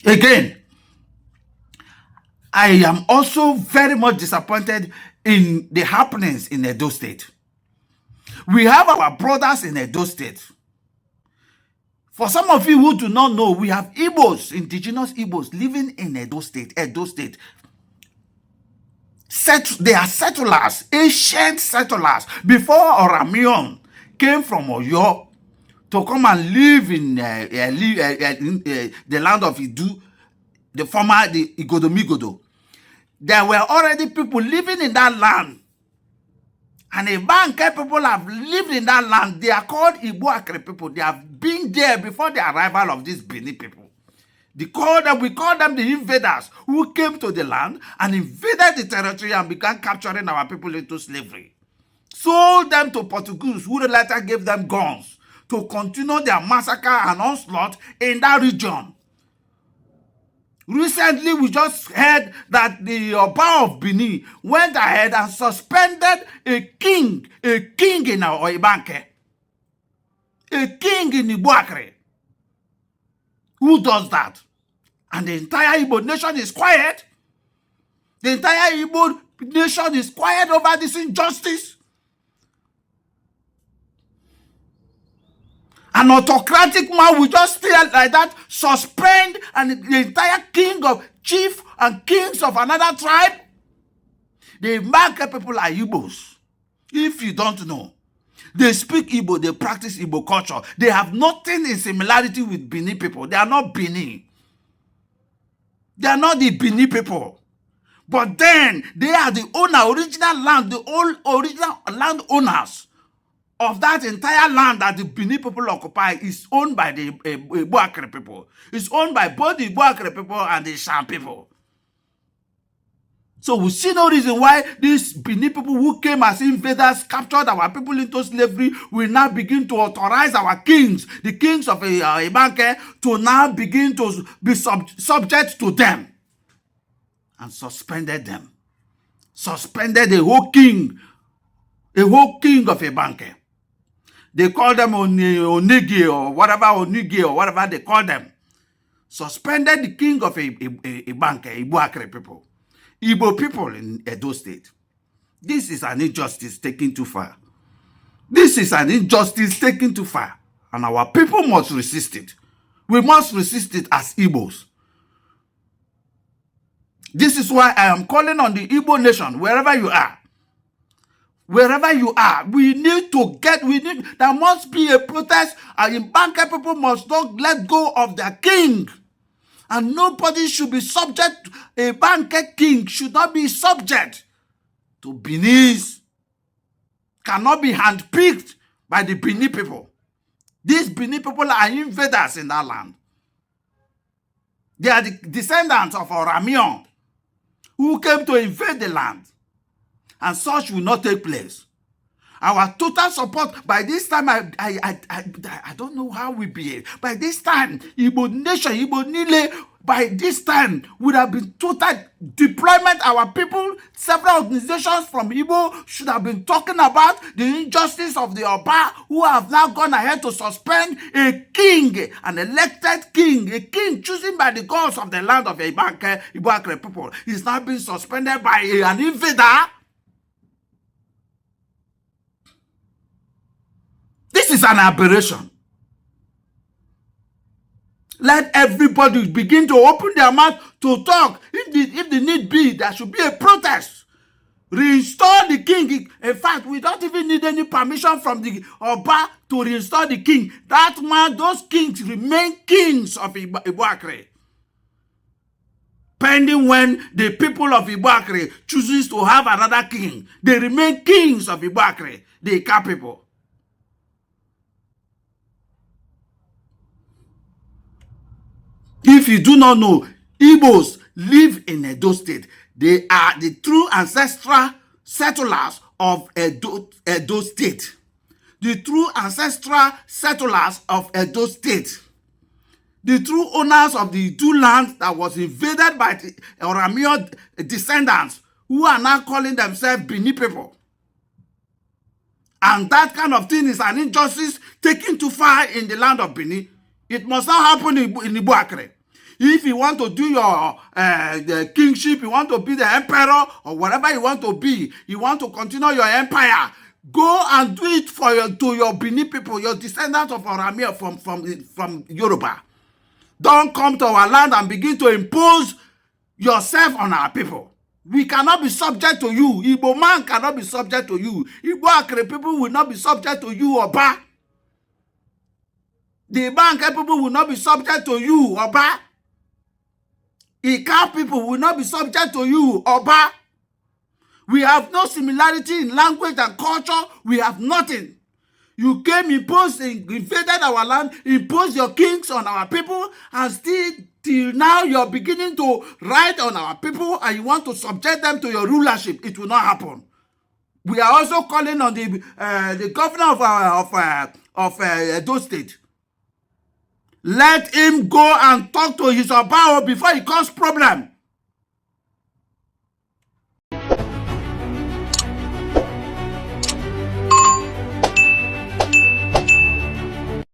Again, I am also very much disappointed in the happenings in Edo State. We have our brothers in Edo State. For some of you who do not know, we have Igbos, indigenous Igbos, living in Edo State. Edo State. They are settlers, ancient settlers. Before Oramion came from Oyo to come and live in the land of Idu, the former the Igodomigodo, there were already people living in that land. And Igbanke people have lived in that land. They are called Igbo people. They have been there before the arrival of these Bini people. We call them the invaders who came to the land and invaded the territory and began capturing our people into slavery. Sold them to Portuguese, who later gave them guns to continue their massacre and onslaught in that region. Recently, we just heard that the Oba of Bini went ahead and suspended a king in our Igbanke, a king in Igbo. Who does that? And the entire Igbo nation is quiet. The entire Igbo nation is quiet over this injustice. An autocratic man will just stay like that, suspend and the entire chief and kings of another tribe. The Igbanke people are Igbos. If you don't know, they speak Igbo, they practice Igbo culture. They have nothing in similarity with Bini people. They are not Bini. They are not the Bini people. But then they are the original land, the original landowners of that entire land that the Bini people occupy is owned by the Igbo people. It's owned by both the Igbo people and the Sham people. So we see no reason why these Bini people who came as invaders, captured our people into slavery, will now begin to authorize our kings, the kings of Igbanke, to now begin to be subject to them. And suspended them. Suspended a whole king of Igbanke. They call them Onigi or whatever they call them. Suspended the king of Igbanke, Igbo people. Igbo people in Edo State. This is an injustice taken too far. This is an injustice taken too far. And our people must resist it. We must resist it as Igbos. This is why I am calling on the Igbo nation, wherever you are. Wherever you are, there must be a protest, and Igbanke people must not let go of their king. And nobody should be subject, a Igbanke king should not be subject to Benis. Cannot be handpicked by the Bini people. These Bini people are invaders in that land. They are the descendants of Oramion who came to invade the land. And such will not take place. Our total support, by this time, I don't know how we behave. By this time, Igbo nation, Igbo Nile, by this time, would have been total deployment. Our people, several organizations from Igbo should have been talking about the injustice of the Oba, who have now gone ahead to suspend a king, an elected king, a king chosen by the gods of the land of the Igbo people. He's now being suspended by an invader. This is an aberration. Let everybody begin to open their mouth to talk. If the need be, there should be a protest. Reinstall the king. In fact, we don't even need any permission from the Oba to reinstall the king. That man, those kings remain kings of Igbo. Pending when the people of Igbo chooses to have another king, they remain kings of Igbo, the Ika people. If you do not know, Igbos live in Edo State. They are the true ancestral settlers of Edo State. The true ancestral settlers of Edo State. The true owners of the Idu land that was invaded by the Oramion descendants, who are now calling themselves Bini people. And that kind of thing is an injustice taken too far in the land of Bini. It must not happen in Igbo. If you want to do your the kingship, you want to be the emperor or whatever you want to be, you want to continue your empire, go and do it for your Bini people, your descendants of Oramia from Yoruba. Don't come to our land and begin to impose yourself on our people. We cannot be subject to you. Igbo man cannot be subject to you. Igbo Akre people will not be subject to you, Oba. The Igbanke people will not be subject to you, Oba. Ika people will not be subject to you, Oba. We have no similarity in language and culture. We have nothing. You came, invaded our land, imposed your kings on our people, and still till now you're beginning to ride on our people and you want to subject them to your rulership. It will not happen. We are also calling on the governor of Edo State. Let him go and talk to his Oba before he cause problem.